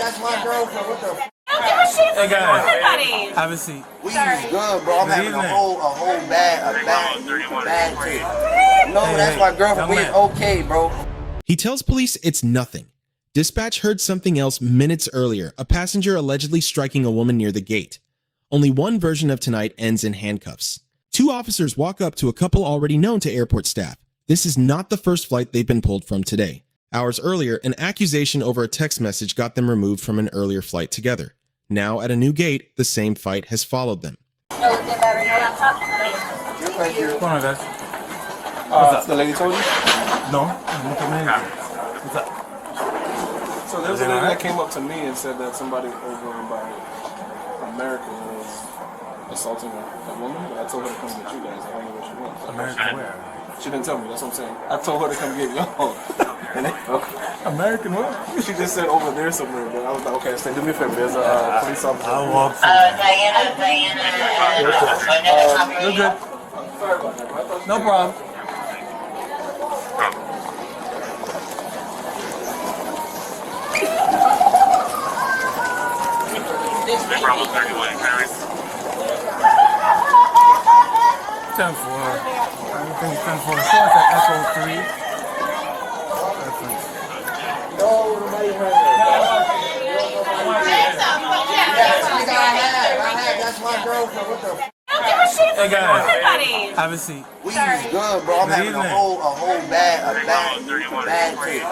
that's my girlfriend. What the f? I don't give a shit if Hey guys, everybody. have a seat. We is good, bro. I'm having a whole bad trip. No, that's my girlfriend. We is okay, bro. He tells police it's nothing. Dispatch heard something else minutes earlier, a passenger allegedly striking a woman near the gate. Only one version of tonight ends in handcuffs. Two officers walk up to a couple already known to airport staff. This is not the first flight they've been pulled from today. Hours earlier, an accusation over a text message got them removed from an earlier flight together. Now, at a new gate, the same fight has followed them. What's on, guys? What's up? The lady told you? No. What's up? So there was a lady that came up to me and said that somebody over by America was assaulting a woman, but I told her to come get you guys. I don't know where she went. American where? She didn't tell me, that's what I'm saying. I told her to come get y'all. American what? She just said over there somewhere, but I was like, okay, so do me a favor. There's a police officer. I'll walk through. You're good. Sorry about that. No problem. Bravo 31, carry. 10-4. Everything's 10-4. So it's at Echo 3. That's my girlfriend. What the f? I don't give a shit if Hey guys, everybody. have a seat. We is good, bro. I'm having a whole bad trip.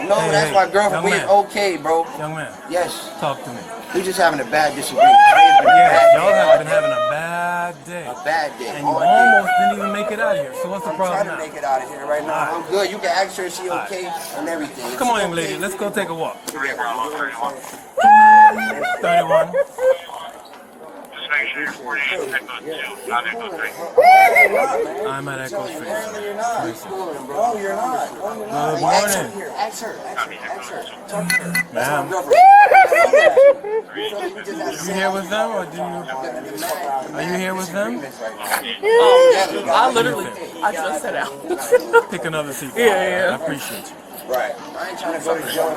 No, that's my girlfriend. We is okay, bro. Young man, Yes. talk to me. We just having a bad disagreement. Yes, y'all have been having a bad day. A bad day. And you almost didn't even make it out of here. So what's the I'm problem trying to now? make it out of here right now. I'm good. You can ask her if she okay and everything. Come on, young lady. Let's go take a walk. 31. 31. Just make sure you're 48, Echo 2, not Echo 3. I'm at Echo 3. No, you're not. No, you're not. Good morning. Ask her. Talk to her. Ma'am. You here with them or do you? Are you here with them? I literally, I just sat out. Pick another seat. Yeah. I appreciate you. Right. I ain't trying to go to jail.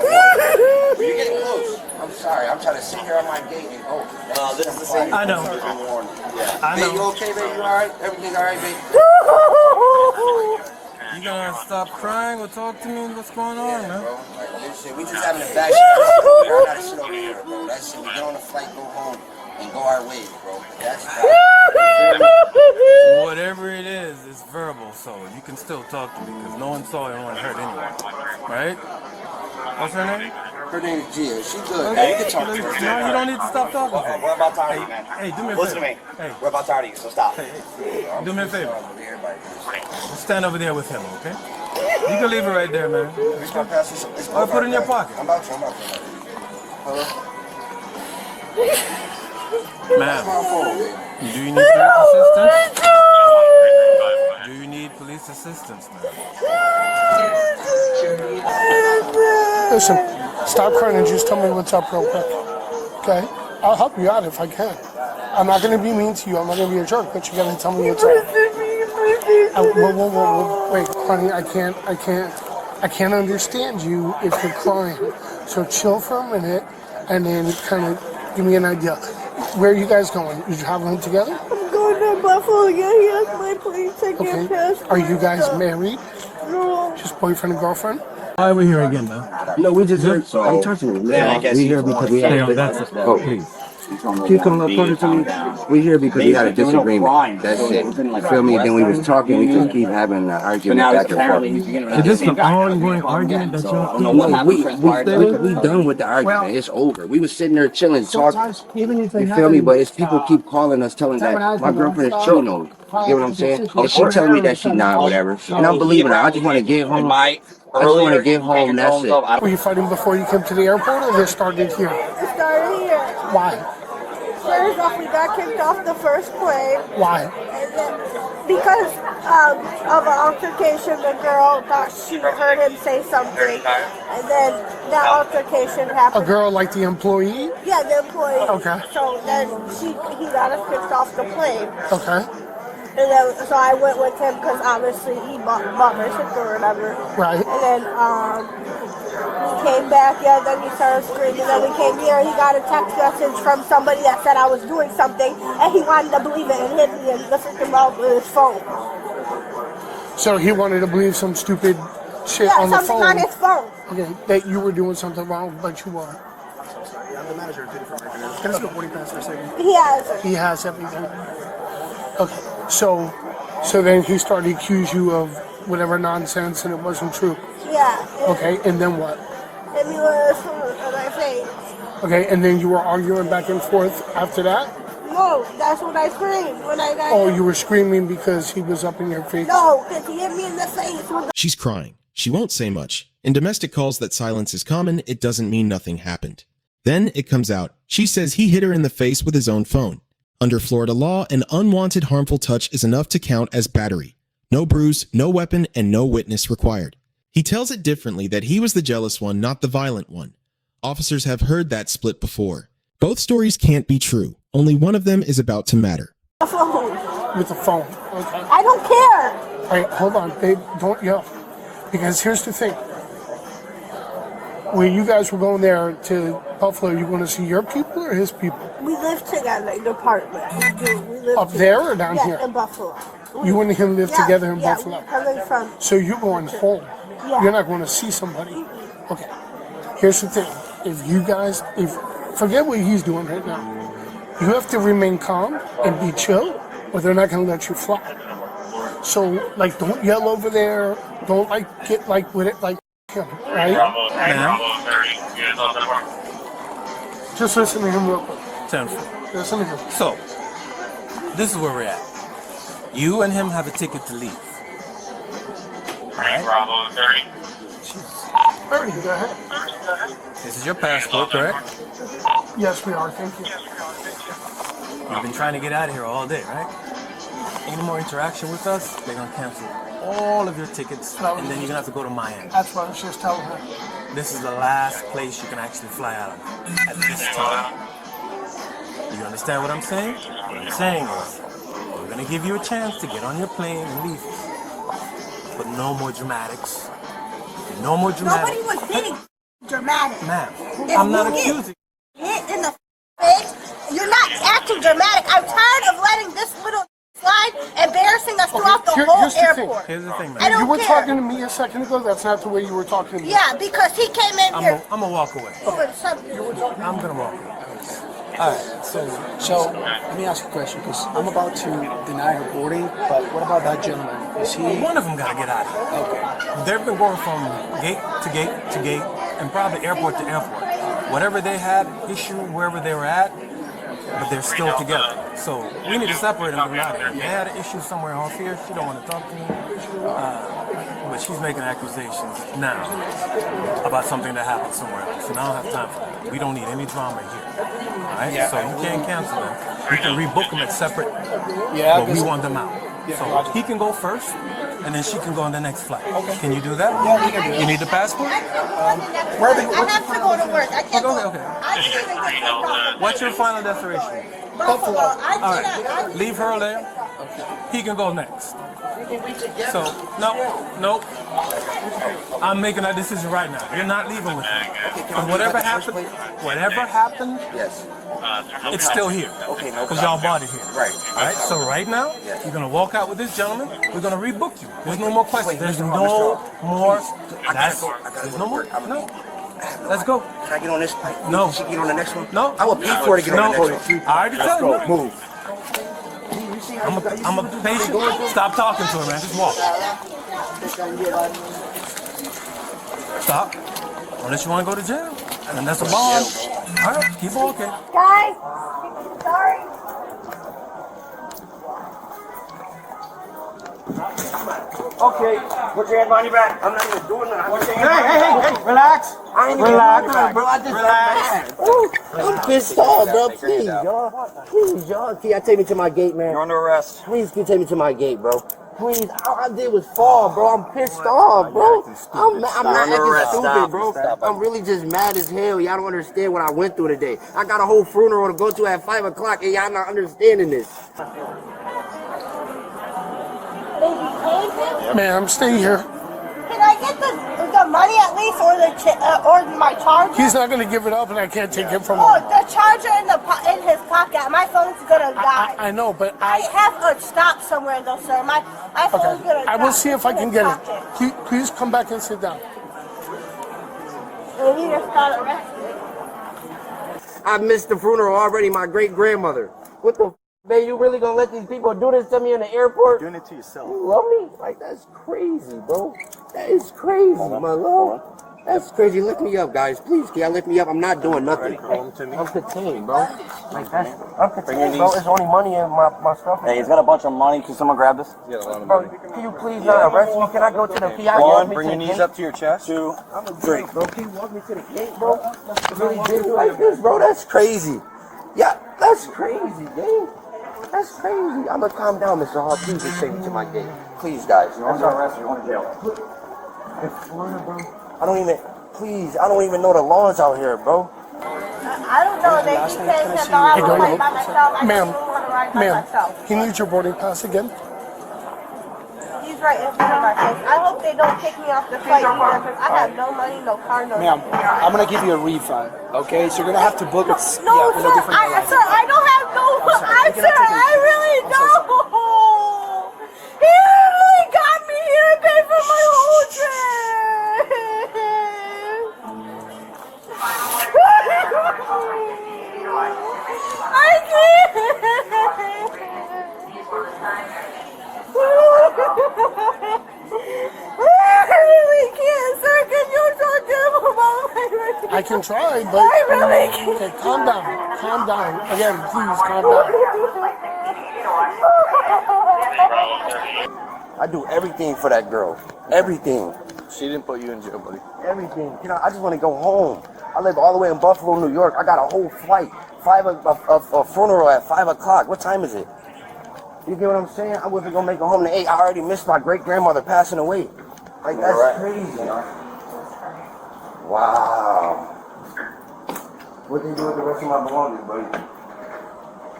You're getting close. I'm sorry. I'm trying to sit here on my gate and go. This is the same. I know. Yeah. I know. Babe, you okay, babe? You alright? Everything alright, babe? You gonna stop crying or talk to me? What's going on, man? Bro, like, listen, we just having a bad shit. I gotta sit over here, bro. That shit. We get on the flight, go home, and go our ways, bro. That's Whatever it is, it's verbal, so you can still talk to me because no one saw it, no one heard anyone. Right? What's her name? her name is Gia. She good. Okay. You can talk to her. No, you don't need to stop talking. We're about tired of you, man. Hey, do me a Listen favor. to me. Hey, We're about tired of you, so stop. hey, do me a favor. Stand over there with him, okay? You can leave it right there, man. Or put it in your pocket. I'm about to. Hello? Ma'am, do you need police assistance? Do you need police assistance, ma'am? Listen, stop crying and just tell me what's up real quick. Okay? I'll help you out if I can. I'm not going to be mean to you. I'm not going to be a jerk, but you got to tell me what's up. Whoa. Wait, honey, I can't understand you if you're crying. So chill for a minute and then kind of give me an idea. Where are you guys going? You traveling together? I'm going to Buffalo. Yeah, he has my plane ticket. Okay. Passport. Are you guys married? No. Just boyfriend and girlfriend? Why are we here again, man? No, we just heard. I'm touching you. Yeah, I guess We here because we had. Oh, please. Keep coming up closer to me. We here because we had a disagreement. That's it. You feel me? Then we was talking. We just keep having an argument back and forth. Is this an ongoing argument that y'all? No, we done with the argument. It's over. We was sitting there chilling, talking. You feel me? But it's people keep calling us, telling that my girlfriend is cheating on me. You get what I'm saying? And she telling me that she not, whatever. And I'm believing her. I just want to get home. I just want to get home. That's it. Were you fighting before you came to the airport, or this started here? It started here. Why? First off, we got kicked off the first plane. Why? And then, because of an altercation, the girl thought she heard him say something. And then that altercation A happened. girl like the employee? Yeah, the employee. Okay. So then he got us kicked off the plane. Okay. And then, so I went with him because obviously he bought my sister or whatever. Right. And then he came back, then he started screaming. Then we came here, he got a text message from somebody that said I was doing something, and he wanted to believe it and hit me in the freaking mouth with his phone. So he wanted to believe some stupid shit Yeah, on the something phone. on his phone. Okay, that you were doing something wrong, but you weren't. I'm the manager of 2 different records. Can I see a boarding pass for a second? He has it. He has everything. Okay, so then he started to accuse you of whatever nonsense and it wasn't true. Yeah. Okay, and then what? And he was on my face. Okay, and then you were arguing back and forth after that? No, that's what I screamed when I got Oh, hit. you were screaming because he was up in your face? No, because he hit me in the face with the... She's crying. She won't say much. In domestic calls that silence is common, it doesn't mean nothing happened. Then it comes out. She says he hit her in the face with his own phone. Under Florida law, an unwanted harmful touch is enough to count as battery. No bruise, no weapon, and no witness required. He tells it differently that he was the jealous one, not the violent one. Officers have heard that split before. Both stories can't be true. Only one of them is about to matter. phone. With the phone. Okay. I don't care. All right, hold on, babe. Don't yell. Because here's the thing. When you guys were going there to Buffalo, you want to see your people or his people? We live together in the apartment. We do. We live Up there or down yeah, here? in Buffalo. You and him live together in yeah, Buffalo? we're coming from... So you're going home. Yeah. You're not going to see somebody. Okay. Here's the thing. If you guys, forget what he's doing right now. You have to remain calm and be chill, or they're not going to let you fly. So, like, don't yell over there. Don't, like, get, like, with it, like, him, right? Just listen to him real quick. 10-4. Listen to him. So, this is where we're at. You and him have a ticket to leave. Alright? Bravo 30. Bernie, go ahead. This is your passport, correct? Yes, we are. Thank you. You've been trying to get out of here all day, right? Any more interaction with us, they're gonna cancel all of your tickets, and then you're gonna have to go to Miami. That's what I was just telling her. This is the last place you can actually fly out of at this time. You understand what I'm saying? What I'm saying is, we're gonna give you a chance to get on your plane and leave. But no more dramatics. No more dramatics. Nobody was being dramatic. Ma'am, If I'm not you get accusing. hit in the face, you're not acting dramatic. I'm tired of letting this little slide embarrassing us throughout the whole here's the thing. airport. Here's the thing, I man. don't You were care. talking to me a second ago. That's not the way you were talking to me. Yeah, because he came in here I'm gonna walk away. doing something. I'm gonna walk away. Alright, so let me ask you a question, because I'm about to deny her boarding, but what about that gentleman? Is he... One of them gotta get out of here. Okay. They've been going from gate to gate to gate, and probably airport to airport. Whatever they had issue wherever they were at, but they're still together. So we need to separate them from out here. They had an issue somewhere off here. She don't want to talk to me, but she's making accusations now about something that happened somewhere else. And I don't have time for that. We don't need any drama here. All right? So you can't cancel them. We can rebook them at separate, but we want them out. So he can go first, and then she can go on the next flight. Okay. Can you do that? Yeah, we can do that. You need the passport? I have to go to work. I can't go. Okay. I can't even get to What's your final destination? Buffalo. All right. Leave her there. He can go next. So, no. I'm making that decision right now. You're not leaving with me. Because whatever happened, Yes. it's still here. Okay, no Because y'all bought it here. Right. All right. So right now, Yes. you're gonna walk out with this gentleman. We're gonna rebook you. There's no more questions. Wait, There's Mr. no Mr. more. I That's. gotta There's go no to more. work. No. Let's go. Can I get on this flight? No. She get on the next one? No. I will pay for her to get on the No. next one. I already told you. Move. I'm a patient. Stop talking to her, man. Just walk. Stop. Unless you want to go to jail. And that's a bond. All right, keep walking. Guys, sorry. Okay, put your hand behind your back. I'm not even doing that. Hey, relax. I ain't even doing that, bro. I just relax. I'm pissed off, bro. Please, y'all. Please, y'all. Can y'all take me to my gate, man? You're under arrest. Please, can you take me to my gate, bro? Please, all I did was fall, bro. I'm pissed off, bro. I'm not acting stupid, bro. I'm really just mad as hell. Y'all don't understand what I went through today. I got a whole funeral to go to at 5 o'clock, and y'all not understanding this. Ma'am, stay here. Can I get the money at least, or my charger? He's not gonna give it up, and I can't take it from Oh, him. the charger in his pocket. My phone's gonna die. I know, but I have a stop somewhere though, sir. My phone's gonna die. I will see if I can get it. Pocket. Please come back and sit down. And he just got arrested. I missed the funeral already, my great grandmother. What the man, you really gonna let these people do this to me in the airport? You're doing it to yourself. You love me? Like, that's crazy, bro. That is crazy, my love. That's crazy. Lift me up, guys. Please, can y'all lift me up? I'm not doing nothing. I'm contained, bro. Like, I'm contained, bro. It's only money in my stuff. Hey, he's got a bunch of money. Can someone grab this? Yeah, a lot of money. Bro, can you please not arrest me? Can I go to the PI? One, bring your knees up to your chest. 2, I'm a drink, bro. Can you walk me to the gate, bro? Really did you like this, bro? That's crazy. Yeah, that's crazy, gang. That's crazy. I'm gonna calm down, Mr. Hall. Please just take me to my gate. Please, guys. You're under arrest. You're going to jail. In Florida, bro. I don't even know the laws out here, bro. I don't know. They keep saying that I want to ride by myself. I Ma'am, don't want to ride by myself. he needs your boarding pass again. He's right in front of my face. I hope they don't take me off the flight either because I have no money, no car, no. Ma'am, I'm gonna give you a refund. Okay, so you're gonna have to book it. No, in a sir, different airline. sir, I don't have no. I really don't. He really got me here and paid for my whole trip. I can't. I really can't, sir. Can you talk to him about my I can try, but I really can't. okay, calm down. Calm down. Again, please calm down. I do everything for that girl. Everything. She didn't put you in jail, buddy. Everything. You know, I just want to go home. I live all the way in Buffalo, New York. I got a whole flight. A funeral at 5 o'clock. What time is it? You get what I'm saying? I wasn't gonna make it home to 8. I already missed my great grandmother passing away. Like, that's crazy. Wow. What they do with the rest of my belongings, buddy?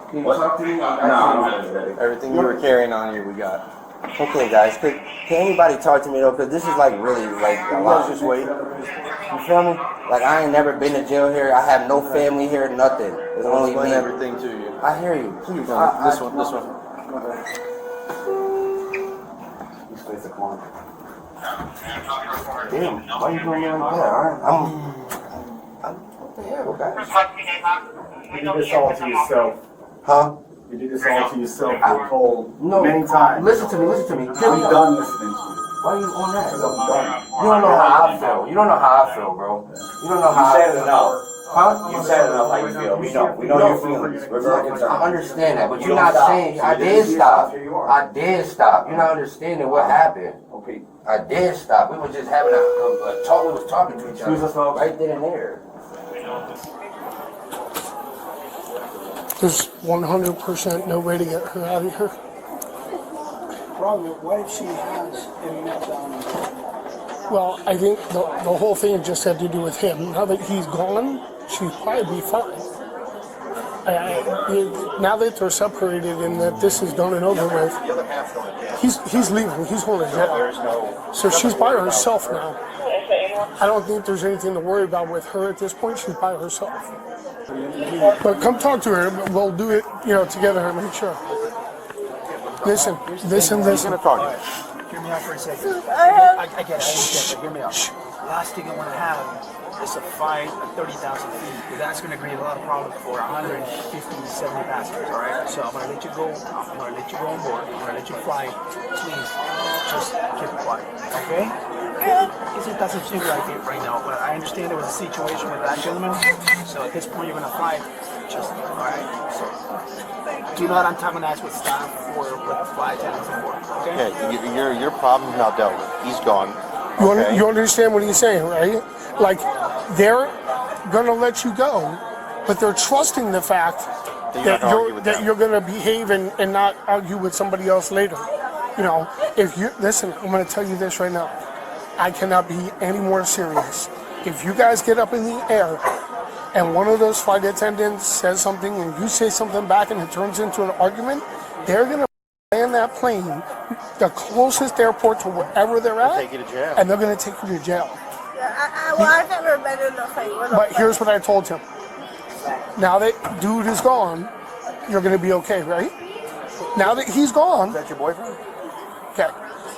Can you talk to me? No. Everything you were carrying on you, we got. Okay, guys. Can anybody talk to me though? Because this is like really like a lot. Just wait. You feel me? Like, I ain't never been to jail here. I have no family here. Nothing. It's I'll only explain me. everything to you. I hear you. Please. This one. This place a corner. Damn, why you doing me like that? What the hell, guys? You did this all to yourself. Huh? You did this all to yourself. You're told many times. Listen to me. I'm done listening to you. Why are you on that? Because I'm done. You don't know how I feel. You don't know how I feel, bro. You don't know how I feel. enough. Huh? You said enough how you feel. We know your feelings. We're very concerned. I understand that, but you're not saying I did stop. I did stop. You're not understanding what happened. Okay. I did stop. We were just having a talk. We was talking to each other right then and there. There's 100% no way to get her out of here. Robert, what if she has a meltdown? Well, I think the whole thing just had to do with him. Now that he's gone, she'd probably be fine. Now that they're separated and that this is done and over with, he's leaving. He's going to jail. So she's by herself now. I don't think there's anything to worry about with her at this point. She's by herself. But come talk to her. We'll do it, together and make sure. Listen. Hear me out for a second. I get it, but hear me out. Last thing I want to have is a fine at 30,000 feet, because that's going to create a lot of problems for 150, 70 passengers, all right? So I'm going to let you go. I'm going to let you go on board. I'm going to let you fly. Please, just keep it quiet, okay? Because it doesn't seem like it right now, but I understand there was a situation with that gentleman. So at this point, you're going to fly. Just, all right? So do not antagonize with staff or with the flight attendants and board, okay? Okay, your problem's now dealt with. He's gone. You understand what he's saying, right? Like, they're going to let you go, but they're trusting the fact that you're going to behave and not argue with somebody else later. If you listen, I'm going to tell you this right now. I cannot be any more serious. If you guys get up in the air and one of those flight attendants says something and you say something back and it turns into an argument, they're going to land that plane, the closest airport to wherever they're at, Take you to jail. and they're going to take you to jail. Well, I've never been in a fight with But here's what I told him. Now that dude is gone, you're going to be okay, right? Now that he's gone. Is that your boyfriend? Okay.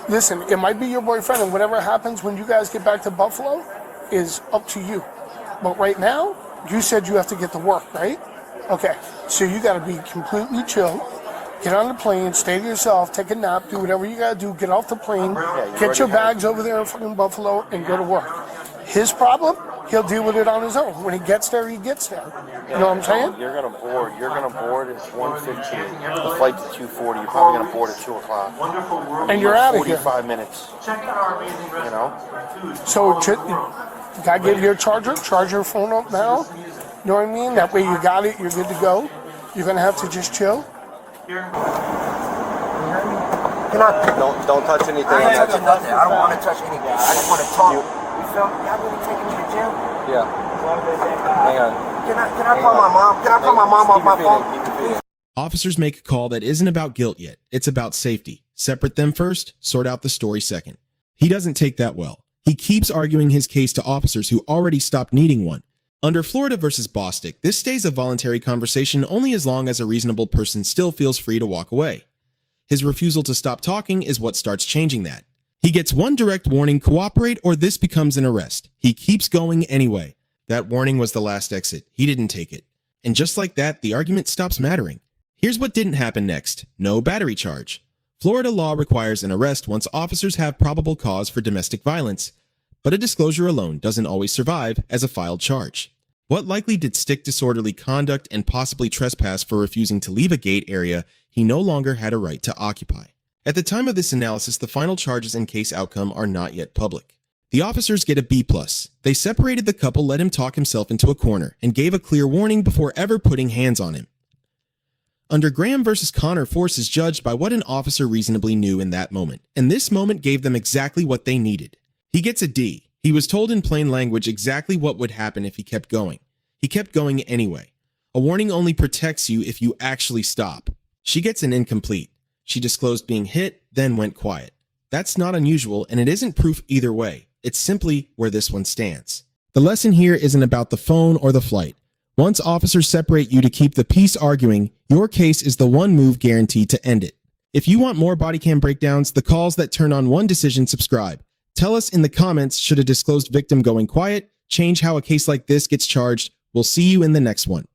Listen, it might be your boyfriend, and whatever happens when you guys get back to Buffalo is up to you. But right now, you said you have to get to work, right? Okay. So you got to be completely chill. Get on the plane, stay to yourself, take a nap, do whatever you gotta do, get off the plane, get your bags over there in fucking Buffalo, and go to work. His problem, he'll deal with it on his own. When he gets there, he gets there. You know what I'm saying? You're gonna board at 1:15. The flight's at 2:40. You're probably gonna board at 2 o'clock. And you're out of here. 45 minutes. You know? So, gotta give you a charger, charge your phone up now. You know what I mean? That way you got it, you're good to go. You're gonna have to just chill. Don't touch anything. I ain't touching nothing. I don't want to touch anything. I just want to talk. You feel me? Y'all really taking me to jail? Yeah. Hang on. Can I call my mom? Can I call my mom off my phone? Officers make a call that isn't about guilt yet. It's about safety. Separate them first, sort out the story second. He doesn't take that well. He keeps arguing his case to officers who already stopped needing one. Under Florida versus Bostick, this stays a voluntary conversation only as long as a reasonable person still feels free to walk away. His refusal to stop talking is what starts changing that. He gets one direct warning, cooperate or this becomes an arrest. He keeps going anyway. That warning was the last exit. He didn't take it. And just like that, the argument stops mattering. Here's what didn't happen next. No battery charge. Florida law requires an arrest once officers have probable cause for domestic violence, but a disclosure alone doesn't always survive as a filed charge. What likely did Stick disorderly conduct and possibly trespass for refusing to leave a gate area he no longer had a right to occupy. At the time of this analysis, the final charges and case outcome are not yet public. The officers get a B+. They separated the couple, let him talk himself into a corner, and gave a clear warning before ever putting hands on him. Under Graham versus Connor, force is judged by what an officer reasonably knew in that moment, and this moment gave them exactly what they needed. He gets a D. He was told in plain language exactly what would happen if he kept going. He kept going anyway. A warning only protects you if you actually stop. She gets an incomplete. She disclosed being hit, then went quiet. That's not unusual, and it isn't proof either way. It's simply where this one stands. The lesson here isn't about the phone or the flight. Once officers separate you to keep the peace arguing, your case is the one move guaranteed to end it. If you want more Bodycam breakdowns, the calls that turn on one decision, subscribe. Tell us in the comments, should a disclosed victim going quiet change how a case like this gets charged? We'll see you in the next one.